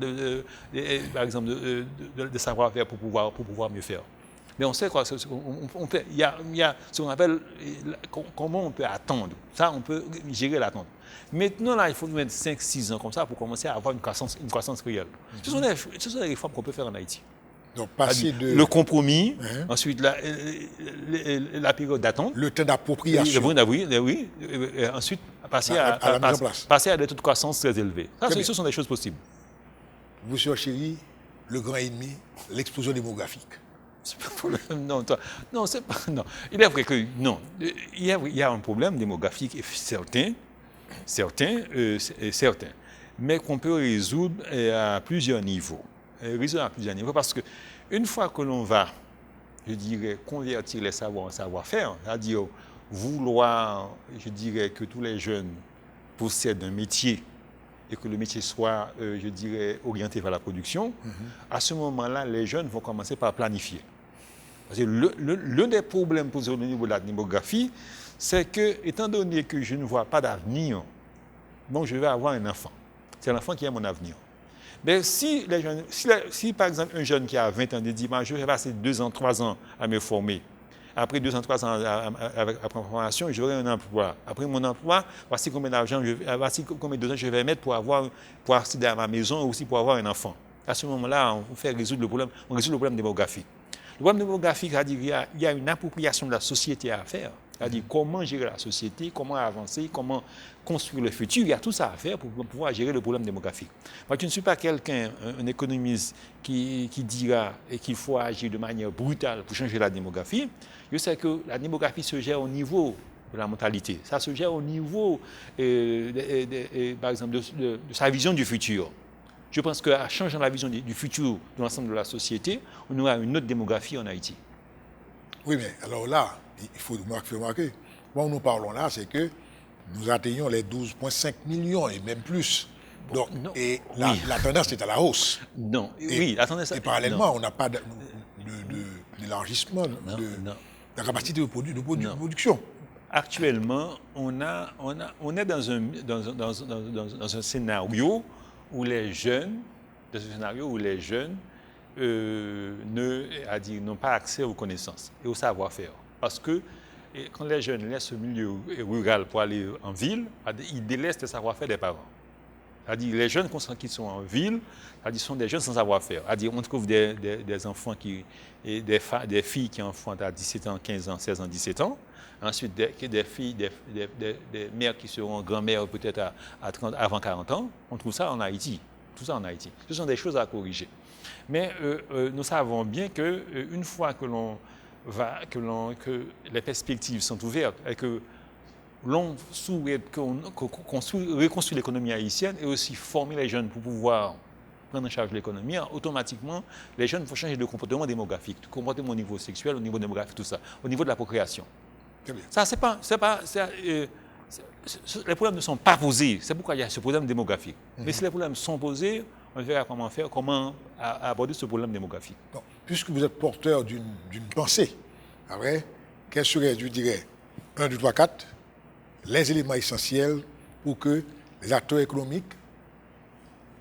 par exemple, de savoir-faire pour pouvoir mieux faire. Mais on sait quoi, il y a ce qu'on appelle comment on peut attendre. Ça, on peut gérer l'attente. Maintenant, là, il faut mettre 5-6 ans comme ça pour commencer à avoir une croissance réelle. Ce sont des réformes qu'on peut faire en Haïti. Donc, passer le compromis, ensuite la période d'attente. Le temps d'appropriation. Oui. Ensuite, passer à des taux de croissance très élevés. Ce sont des choses possibles. Vous chéri, le grand ennemi, l'explosion démographique. C'est pas un problème. Non, c'est pas. Non. Il est vrai que non. Il y a un problème démographique certain, mais qu'on peut résoudre à plusieurs niveaux. Parce que une fois que l'on va, je dirais, convertir les savoirs en savoir-faire, c'est-à-dire vouloir, je dirais, que tous les jeunes possèdent un métier et que le métier soit, je dirais, orienté vers la production, à ce moment-là, les jeunes vont commencer par planifier. Parce que l'un des problèmes posés au niveau de la démographie, c'est que, étant donné que je ne vois pas d'avenir, bon, je vais avoir un enfant. C'est l'enfant qui est mon avenir. Mais si par exemple un jeune qui a 20 ans dit je vais passer 2 ans, 3 ans à me former, après 2 ans, 3 ans après ma formation, j'aurai un emploi. Après mon emploi, voici combien d'argent, voici combien de temps je vais mettre pour accéder à ma maison, aussi pour avoir un enfant. À ce moment-là, on résout le problème démographique. Le problème démographique, c'est-à-dire qu'il y a une appropriation de la société à faire. C'est-à-dire comment gérer la société, comment avancer, comment construire le futur. Il y a tout ça à faire pour pouvoir gérer le problème démographique. Moi, je ne suis pas un économiste qui dira qu'il faut agir de manière brutale pour changer la démographie. Je sais que la démographie se gère au niveau de la mentalité. Ça se gère au niveau, par exemple, de sa vision du futur. Je pense qu'en changeant la vision du futur de l'ensemble de la société, on aura une autre démographie en Haïti. Oui, mais alors là, il faut remarquer, quand nous parlons là, c'est que nous atteignons les 12,5 millions et même plus. Donc, non, et oui. la tendance est à la hausse. Non, oui, attendez ça. Et parallèlement, Non, on n'a pas d'élargissement non, de non. la capacité de Non. production. Actuellement, on est dans un scénario où les jeunes, n'ont pas accès aux connaissances et au savoir-faire. Parce que quand les jeunes laissent le milieu rural pour aller en ville, ils délaissent le savoir-faire des parents. C'est-à-dire les jeunes qui sont en ville, sont des jeunes sans savoir-faire. C'est-à-dire on trouve des enfants des filles qui enfantent à 17 ans, 15 ans, 16 ans, 17 ans. Ensuite, des filles, des mères qui seront grand-mères peut-être avant 40 ans. On trouve ça en Haïti. Tout ça en Haïti. Ce sont des choses à corriger. Mais nous savons bien qu'une fois que les perspectives sont ouvertes et que l'on souhaite qu'on reconstruise l'économie haïtienne et aussi former les jeunes pour pouvoir prendre en charge l'économie, automatiquement, les jeunes vont changer de comportement démographique, de comportement au niveau sexuel, au niveau démographique, tout ça, au niveau de la procréation. Ça, les problèmes ne sont pas posés. C'est pourquoi il y a ce problème démographique. Mais si les problèmes sont posés, on verra comment aborder ce problème démographique. Donc, puisque vous êtes porteur d'une pensée, après, quels seraient, je dirais, 1, 2, 3, 4, les éléments essentiels pour que les acteurs économiques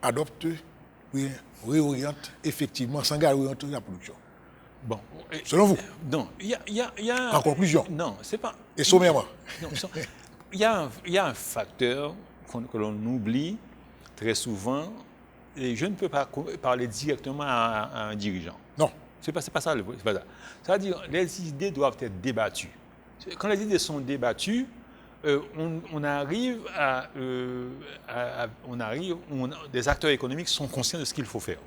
adoptent, réorientent effectivement, s'engagent à réorienter la production? Bon, selon vous? Non, il y a en conclusion? Non, c'est pas. Et sommairement? Il y a un facteur que l'on oublie très souvent. Et je ne peux pas parler directement à un dirigeant. Non. C'est pas ça. C'est pas ça. C'est-à-dire, les idées doivent être débattues. Quand les idées sont débattues, des acteurs économiques sont conscients de ce qu'il faut faire.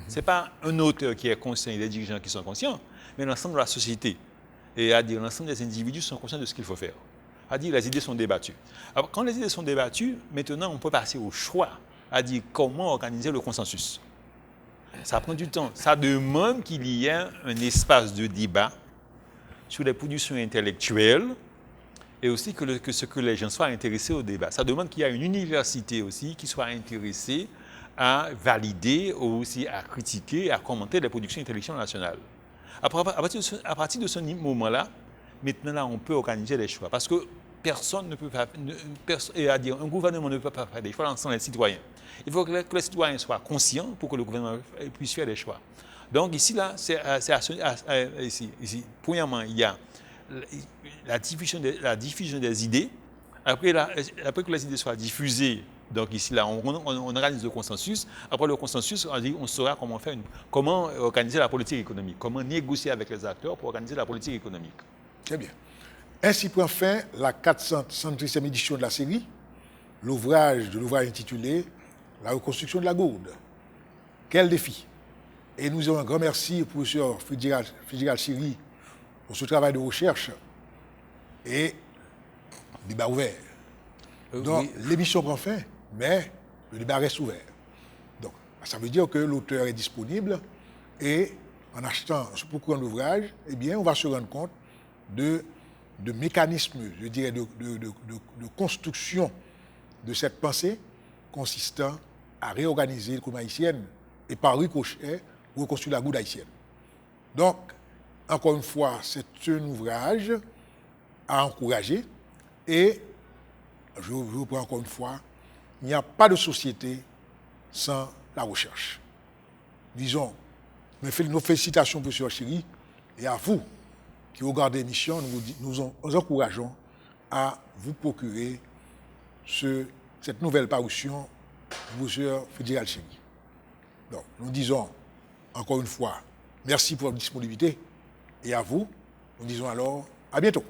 Ce n'est pas un auteur qui est conscient et des dirigeants qui sont conscients, mais l'ensemble de la société. Et l'ensemble des individus sont conscients de ce qu'il faut faire. Les idées sont débattues. Alors, quand les idées sont débattues, maintenant, on peut passer au choix, comment organiser le consensus. Ça prend du temps. Ça demande qu'il y ait un espace de débat sur les productions intellectuelles et aussi que les gens soient intéressés au débat. Ça demande qu'il y ait une université aussi qui soit intéressée à valider ou aussi à critiquer, à commenter les productions intellectuelles nationales. À partir de ce moment-là, maintenant là, on peut organiser les choix. Parce que personne ne peut pas, un gouvernement ne peut pas faire des choix sans les citoyens. Il faut que les citoyens soient conscients pour que le gouvernement puisse faire des choix. Donc ici, là, premièrement, il y a la diffusion des idées. Après que les idées soient diffusées, donc ici, là, on organise le consensus. Après le consensus, on saura comment organiser la politique économique, comment négocier avec les acteurs pour organiser la politique économique. Très bien. Ainsi prend fin la 433e édition de la série, l'ouvrage intitulé « La reconstruction de la gourde ». Quel défi! Et nous avons un grand merci au professeur Fitzgerald Siri pour ce travail de recherche et débat ouvert. Donc, l'émission prend fin, mais le débat reste ouvert. Donc, ça veut dire que l'auteur est disponible et en achetant ce procurant d'ouvrage, eh bien, on va se rendre compte de mécanismes, je dirais, de construction de cette pensée consistant à réorganiser l'économie haïtienne et par ricochet, reconstruire la gourde haïtienne. Donc, encore une fois, c'est un ouvrage à encourager et, je vous reprends encore une fois, il n'y a pas de société sans la recherche. Disons, nos félicitations, professeur Siri, et à vous qui regardez l'émission, nous encourageons à vous procurer cette nouvelle parution du professeur Fitzgerald Siri. Donc, nous disons encore une fois, merci pour votre disponibilité, et à vous, nous disons alors à bientôt.